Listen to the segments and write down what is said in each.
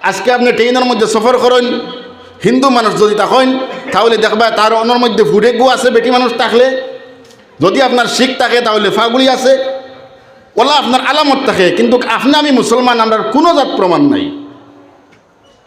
আজকে আপনি ট্রেনের মধ্যে সফর করেন, হিন্দু মানুষ যদি থাকেন তাহলে দেখবা তার অন্যর মধ্যে ফুটে গু আছে, বেটি মানুষ থাকলে। যদি আপনার শিখ থাকে তাহলে ফাগুলি আছে, ওলা আপনার আলামত থাকে। কিন্তু আপনি আমি মুসলমান, আমরা কোনো জাত প্রমাণ নাই,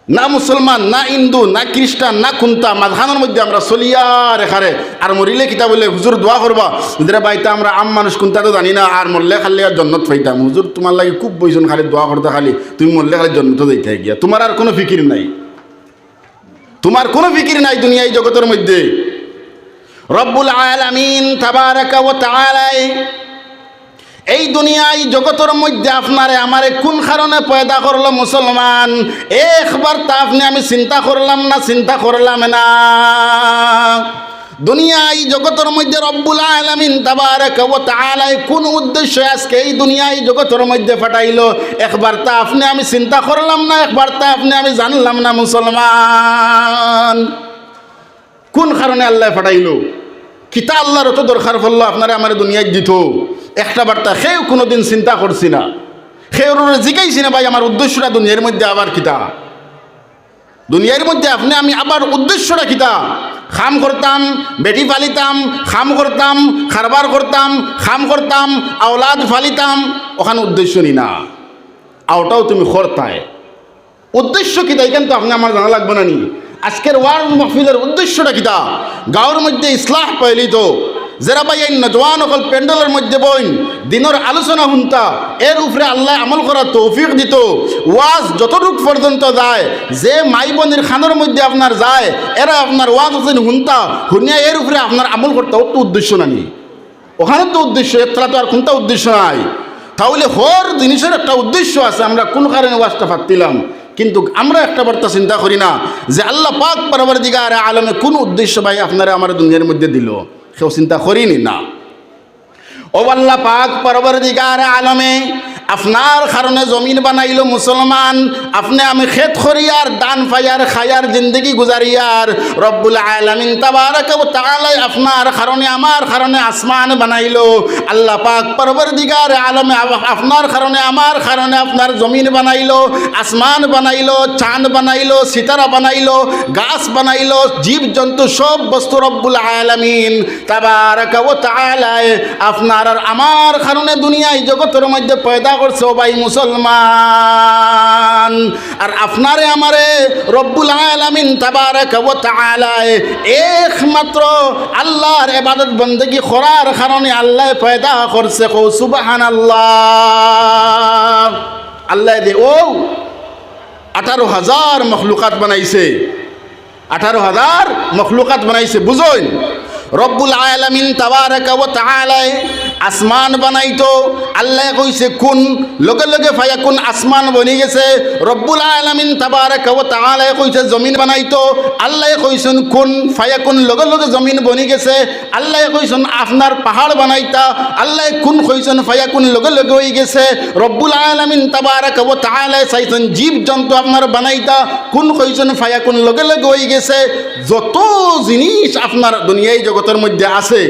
না মুসলমান, না হিন্দু, না খ্রিস্টান, না খুন্তা, মাঝখানের মধ্যে আমরা চলিয়া রেখারে। আর মরিলে কিতা বলে হুজুর দোয়া করবা, হুজুরে বাইতা আমরা আম মানুষ কোনটা তো জানি না, আর মরলে খালি আর জন্নত পাইতাম। হুজুর তোমার লাগে খুব বইজন, খালি দোয়া করতে, খালি তুমি মরলে খালি জন্নত যাইতে গিয়া। তোমার আর কোনো ফিকির নাই, তোমার কোনো ফিকির নাই দুনিয়া এই জগতের মধ্যে। রব্বুল আলামিন তাবারাকা ওয়া তাআলা এই দুনিয়ায় জগতের মধ্যে আপনারে আমারে কোন কারণে পয়দা করলো মুসলমান, একবার তা আপনি আমি চিন্তা করলাম না, চিন্তা করলাম না। দুনিয়ায় জগতের মধ্যে রব্বুল আলামিন তাবারাকা ওয়া তাআলা কোন উদ্দেশ্যে আজকে এই দুনিয়ায় জগতের মধ্যে পাঠাইলো, একবার তা আপনি আমি চিন্তা করলাম না, একবার তা আপনি আমি জানলাম না মুসলমান। কোন কারণে আল্লাহ পাঠাইলো, কিতা আল্লাহর অত দরকার পড়লো আপনারা আমার দুনিয়ায় দিত, একটা বার্তা সেও কোনোদিন চিন্তা করছি না, সেও জিজ্ঞাইছি না ভাই আমার উদ্দেশ্যটা দুনিয়ার মধ্যে আবার কিতা, দুনিয়ার মধ্যে আপনি আমি আবার উদ্দেশ্যটা কিতা। খাম করতাম, বেটি ফালিতাম, খাম করতাম, খারবার করতাম, খাম করতাম, আওলাদ ফালিতাম, ওখানে উদ্দেশ্য নি না, আওটাও তুমি করতায়। উদ্দেশ্য কিতা এখানে তো আপনি আমার জানা লাগবে না নি। আজকের ওয়ার্ল্ড মাহফিলের উদ্দেশ্যটা কিতা, গাঁওর মধ্যে ইসলাহ পাইলি তো যারা ভাই এই নজওয়ান অকল প্যান্ডেলের মধ্যে বইন দিনের আলোচনা শুনতা, এর উপরে আল্লাহ আমল করার তৌফিক দিত। ওয়াজ যতটুক পর্যন্ত যায়, যে মাই বোনের খানের মধ্যে আপনার যায়, এরা আপনার ওয়াজ হোসেন শুনতা, শুনিয়া এর উপরে আপনার আমল করতে, ওর তো উদ্দেশ্য নানি, ওখানে তো উদ্দেশ্য, এর তো আর কোনটা উদ্দেশ্য নাই। তাহলে হর জিনিসের একটা উদ্দেশ্য আছে, আমরা কোন কারণে ওয়াজটা ফাটতিলাম, কিন্তু আমরা একটা বার্তা চিন্তা করি না যে আল্লাহ পাক পরবর্তীকার আলমে কোন উদ্দেশ্য ভাই আপনারা আমার দুনিয়ার মধ্যে দিল, কেউ চিন্তা করিনি না। ও আল্লাহ পাক পরবর্তীকার আলমে আপনার কারণে জমিন বানাইলো মুসলমান, আপনি আমি খেত করিয়ার দান পাইয়ার খায়ার জিন্দগি গুজারিয়ার রব্বুল আলামিন তাবারাকা ওয়া তাআলা আপনার কারণে আমার কারণে আসমান বানাইলো। আল্লাহ পাক পরবর্তীকার আলমে আপনার কারণে আমার কারণে আপনার জমিন বানাইলো, আসমান বানাইলো, চাঁদ বানাইলো, সিতারা বানাইলো, গাছ বানাইলো, জীব জন্তু সব বস্তু রব্বুল আলামিন তাবারাকা ওয়া তাআলা আপনার আর আমার কারণে দুনিয়ায় জগতের মধ্যে পয়দা করছে। ও ভাই মুসলমান, আর আপনারে আমারে রব্বুল আলামিন তাবারাকা ওয়া তাআলা একমাত্র আল্লাহর ইবাদত বন্দেগী করার কারণে আল্লাহ পয়দা করছে। কও সুবহানাল্লাহ। আল্লাহ দে ও 18,000 মখলুকাত বানাইছে, 18,000 মখলুকাত বানাইছে। বুঝুন রব্বুল আলামিন তাবারাকা ওয়া তাআলা আসমান বানাইতো, আল্লাহ কইছে কোন, লগে লগে ফায়াকুন, আসমান বনি গেছে। রব্বুল আলামিন তাবারাকা ওয়া তাআলা কইছে জমিন বানাইতো, আল্লাহ কইছেন কোন, ফায়াকুন, লগে লগে জমিন বনি গেছে। আল্লাহ কইছেন আপনার পাহাড় বানাইতা, আল্লাহ কোন কইছেন, ফায়াকুন, লগে লগে হয়ে গেছে। রব্বুল আলামিন তাবারাকা ওয়া তাআলা চাইছেন জীব জন্তু আপনার বানাইতা, কোন কইছেন, ফায়াকুন, লগে লগে হয়ে গেছে। যত জিনিস আপনার দুনিয়ায় জগতের মধ্যে আছে,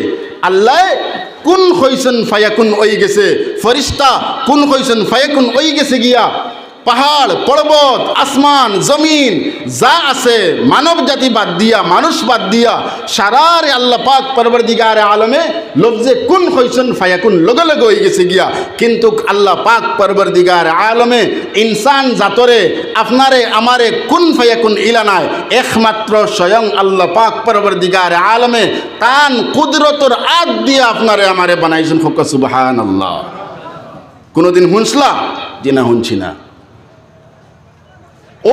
আল্লাহ কোন কইছেন ফায়াকুন ওই গেছে। ফরিস্তা কোন কইছেন ফায়াকুন ওই গেছে গিয়া। পাহাড় পর্বত আসমান জমিন যা আছে মানব জাতি বাদ দিয়া, মানুষ বাদ দিয়া, সারারে আল্লাহ পাক পরবর্তীকার আলমে লফজে কুন কইছেন ফায়াকুন লগে লগে হয়ে গেছে গিয়া। কিন্তু আল্লাহ পাক পরবর্তীকার আলমে ইনসান জাতরে আপনারে আমারে কুন ফায়াকুন ইলা নাই, একমাত্র স্বয়ং আল্লাহ পাক পরবর্তীকার আলমে তান কুদরতর আদ দিয়ে আপনারে আমারে বানাইছেন। হোক সুবহানাল্লাহ। কোনোদিন শুনছলা? যে না শুনছি না।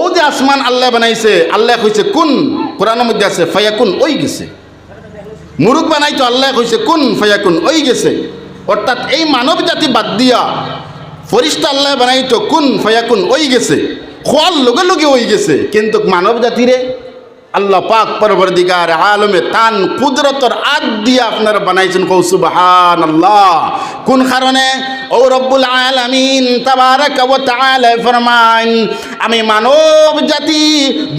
ও যে আসমান আল্লাহ বানাইছে, আল্লাহ কইছে কোন, কোরআনের মধ্যে আছে ফায়াকুন ওই গেছে। মুরুখ বানাইতো, আল্লাহ কইছে কোন ফায়াকুন ওই গেছে। অর্থাৎ এই মানব জাতি বাদ দিয়া ফরিস্তা আল্লাহ বানাইতো কোন ফায়াকুন ওই গেছে, খোয়ার লগে লগে ওই গেছে। কিন্তু মানব জাতিরে আল্লাহ পাক পরবর্তীকার আলমে তান কুদরতর আদ দিয়ে আপনারা বানাইছেন। কও সুবহানাল্লাহ। কোন কারণে? ও ও রব্বুল আলামিন তাবারাকা ওয়া তাআলা ফরমান, আমি মানব জাতি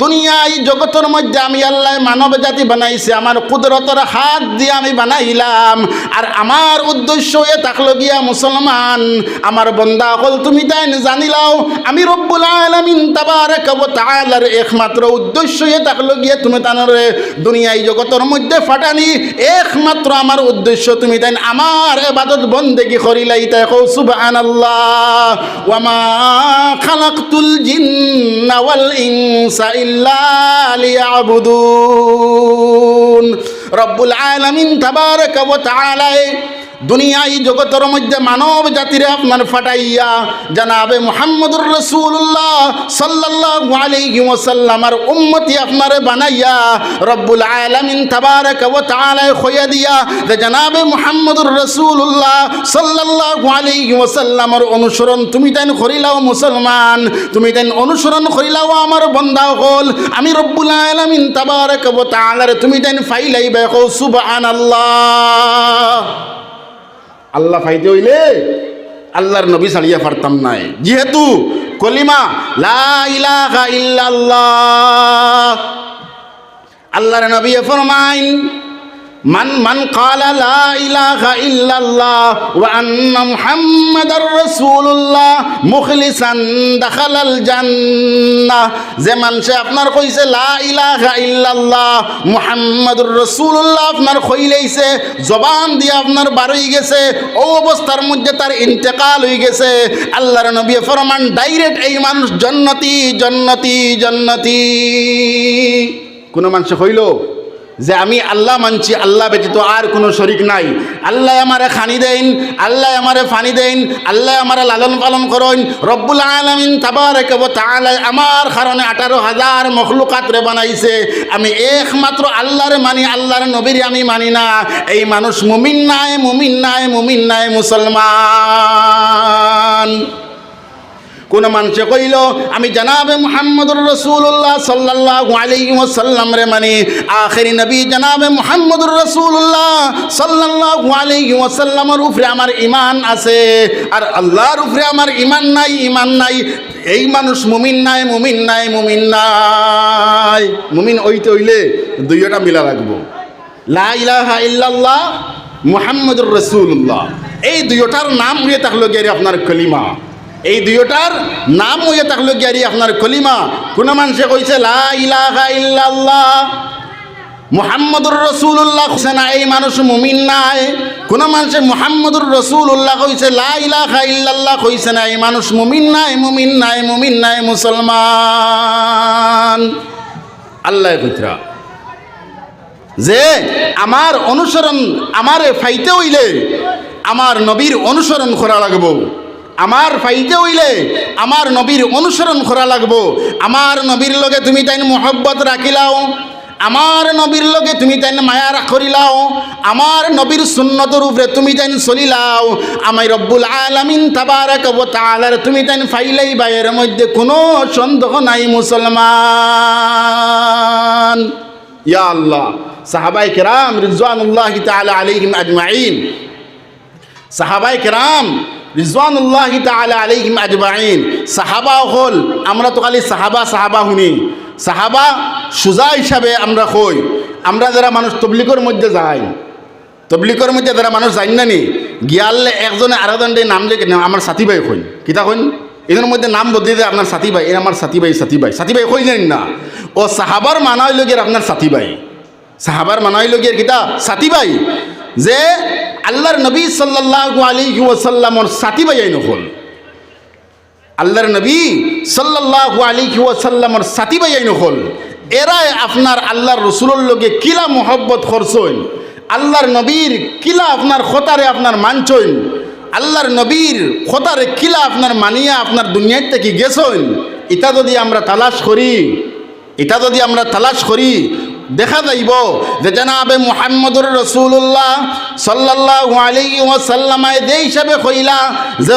দুনিয়ায় জগতের মধ্যে আমি আল্লাহ মানব জাতি বানাইছি, আমার কুদরতের হাত দিয়ে আমি বানাইলাম। আর আমার উদ্দেশ্য এ থাকলো গিয়া মুসলমান, আমার বান্দা হল তুমি তাই জানিলাও আমি রব্বুল আলামিন তাবারাকা ওয়া তাআলার একমাত্র উদ্দেশ্য এ থাকলো গিয়া তুমি তানরে দুনিয়ায় জগতের মধ্যে ফাটানি, একমাত্র আমার উদ্দেশ্য তুমি তাই আমার ইবাদত বন্দেগী করিলাই। তাই কও সুবহানাল্লাহ, ওয়া মা খালাকতুল জিন্না ওয়াল ইনসা ইল্লা লিয়াবুদুন। রব্বুল আলামিন তাবারাকা ওয়া তাআলা দুনিয়ায় জগতের মধ্যে মানব জাতিরে আপনার ফাটাইয়া জানাবে মুহাম্মদুর রাসূলুল্লাহ সাল্লাল্লাহু আলাইহি ওয়াসাল্লামের উম্মতি আপনারে বানাইয়া রব্বুল আলামিন তাবারাকা ওয়া তাআলা খোয়া দিয়া যে জানাবে মুহাম্মদুর রাসূলুল্লাহ সাল্লাল্লাহু আলাইহি ওয়াসাল্লামের অনুসরণ তুমি তাই করিলাও মুসলমান, তুমি তাই অনুসরণ করিলাও আমার বান্দা হল আমি রব্বুল আলামিন তাবারাকা ওয়া তাআলার তুমি তাই ফাইলাইবে। কও সুবহানাল্লাহ। আল্লাহ ফাইতে হইলে আল্লাহর নবী ছাড়িয়া পারতাম নাই, যেহেতু কলিমা লা ইলাহা ইল্লাল্লাহ। আল্লাহর নবী ফরমাইন মান ক্বালা লা ইলাহা ইল্লাল্লাহ ওয়া আন্না মুহাম্মাদার রাসূলুল্লাহ মুখলিসান দাখালাল জান্নাহ। যে মানুষে আপনার কইছে লা ইলাহা ইল্লাল্লাহ মুহাম্মাদুর রাসূলুল্লাহ আপনার কইলেইছে, জবান দিয়ে আপনার বার হয়ে গেছে, ও অবস্থার মধ্যে তার ইন্তেকাল হয়ে গেছে, আল্লাহর নবী ফরমান ডাইরেক্ট এই মানুষ জান্নাতি জান্নাতি জান্নাতি। কোন মানুষে কইল যে আমি আল্লাহ মানছি, আল্লাহ ব্যতীত আর কোনো শরিক নাই, আল্লাহ আমারে খানি দেন, আল্লাহ আমারে ফানি দেন, আল্লাহ আমারে লালন পালন করেন, রব্বুল আলামিন তাবারাকা ওয়া তাআলা আমার কারণে 18,000 মখলুকাত রে বানাইছে, আমি একমাত্র আল্লাহরে মানি, আল্লাহর নবীর আমি মানি না, এই মানুষ মুমিন নাই মুমিন নাই মুমিন নাই মুসলমান। কোন মানুষে কইল আমি জানাবে মুহাম্মদুর রাসূলুল্লাহ সাল্লাল্লাহু আলাইহি ওয়াসাল্লাম রে মানি, আখেরি নবী জানাবে মুহাম্মদুর রাসূলুল্লাহ সাল্লাল্লাহু আলাইহি ওয়াসাল্লামের উপরে আমার ঈমান আছে, আর আল্লাহর উপরে আমার ঈমান নাই, ঈমান নাই, এই মানুষ মুমিন নাই মুমিন নাই মুমিন নাই। মুমিন হইতে হইলে দুইটা মিলা রাখবো, লা ইলাহা ইল্লাল্লাহ মুহাম্মদুর রাসূলুল্লাহ, এই দুইটার নাম হয়ে থাকলো গিয়ে আপনার কলিমা, এই দুইটার নাম হয়ে থাকলো গিয়ারি আপনার কলিমা। কোন মানুষে কইছে লা ইলাহা ইল্লাল্লাহ মুহাম্মদুর রাসূলুল্লাহ কইছে না, এই মানুষ মুমিন নাই। কোন মানুষে মুহাম্মদুর রাসূলুল্লাহ কইছে লা ইলাহা ইল্লাল্লাহ কইছে না, এই মানুষ মুমিন নাই মুমিন নাই মুমিন নাই মুসলমান। আল্লাহ কইতরা যে আমার অনুসরণ আমারে ফাইতে হইলে আমার নবীর অনুসরণ করা লাগবো, আমার ফাইতে হইলে আমার নবীর অনুসরণ করা লাগবো, আমার নবীর লগে তুমি তাই মোহব্বত রাখিলাও, আমার নবীর লগে তুমি তাই মায়া করিলাও, আমার নবীর সুন্নতের উপরে তুমি তাই চলিলাও, আমি রব্বুল আলামিন তাবারাকা ওয়া তাআলার তুমি তাই ফাইলাই বাইয়ের মধ্যে কোনো সন্দেহ নাই মুসলমান। ইয়া আল্লাহ, সাহাবায়ে কেরাম রিজওয়ানুল্লাহি তাআলা আলাইহিম আজমাইন, সাহাবায়ে কেরাম রিজওয়ানুল্লাহি তাআলা আলাইহিম আজমাইন, সাহাবা হল আমরা তো খালি সাহাবা সাহাবা শুনি, সাহাবা সুজা হিসাবে আমরা কই, আমরা যারা মানুষ তবলিগের মধ্যে যাই, তবলিগের মধ্যে যারা মানুষ যাই না নি গিয়ালে একজনে আরেকজনকে নাম যে আমার সাথী ভাই কইন, কিতা কইন এদের মধ্যে নাম বদলে দেয় আপনার সাথী ভাই, এ আমার সাথী ভাই সাথী ভাই সাথী ভাই কই জানেন না, ও সাহাবার মানা হইল গিয়ে আপনার সাথী ভাই, সাহাবার মানা হইল গিয়ে কিতা সাথী ভাই, যে আল্লাহর নবী সাল্লাল্লাহু আলাইহি ওয়াসাল্লামের সাথী ভাই নকল, আল্লাহর নবী সাল্লাল্লাহু আলাইহি ওয়াসাল্লামের সাথী ভাই নকল, এরাই আপনার আল্লাহর রসুলের লগে কিলা মোহব্বত করছেন, আল্লাহর নবীর কিলা আপনার খতারে আপনার মানছেন, আল্লাহর নবীর খতারে কিলা আপনার মানিয়া আপনার দুনিয়ার থেকে গেছেন, এটা যদি আমরা তালাশ করি, এটা যদি আমরা তালাশ করি দেখা যাইব যে জানাবে মুহাম্মদুর রাসূলুল্লাহ সাল্লাল্লাহু আলাইহি ওয়াসাল্লাম যে হিসাবে কইলা যে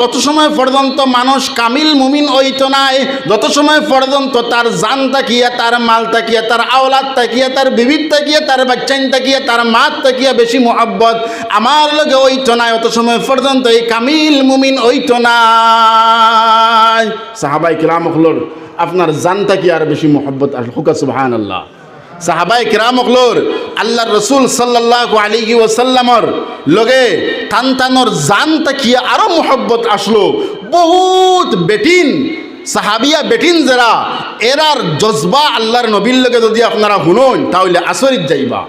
অত সময় পর্যন্ত মানুষ কামিল মুমিন হইতো নাই যত সময় পর্যন্ত তার জান তাকিয়া, তার মাল তাকিয়া, তার আওলাদ তাকিয়া, তার বিবির তাকিয়া, তার বাচ্চাইন তাকিয়া, তার মাত তাকিয়া বেশি মোহাব্বত আমার লগে হইতো নাই, অত সময় পর্যন্ত এই কামিল মুমিন হইতো নাই। সাহাবায়ে কিরাম হলোর আপনার জান তাকিয়া আর বেশি মোহাব্বত আসলো। হুকা সুবহানাল্লাহ। সাহাবায়ে কিরাম হলোর আল্লাহর রাসূল সাল্লাল্লাহু আলাইহি ওয়াসাল্লামর লগে তানতানোর জান তাকিয়া আরো মোহাব্বত আসলো। বহুত বেটিন সাহাবিয়া বেটিন যারা এরার জজবা আল্লাহর নবীর লগে যদি আপনারা শুনুন তাহলে আচরিত যাইবা।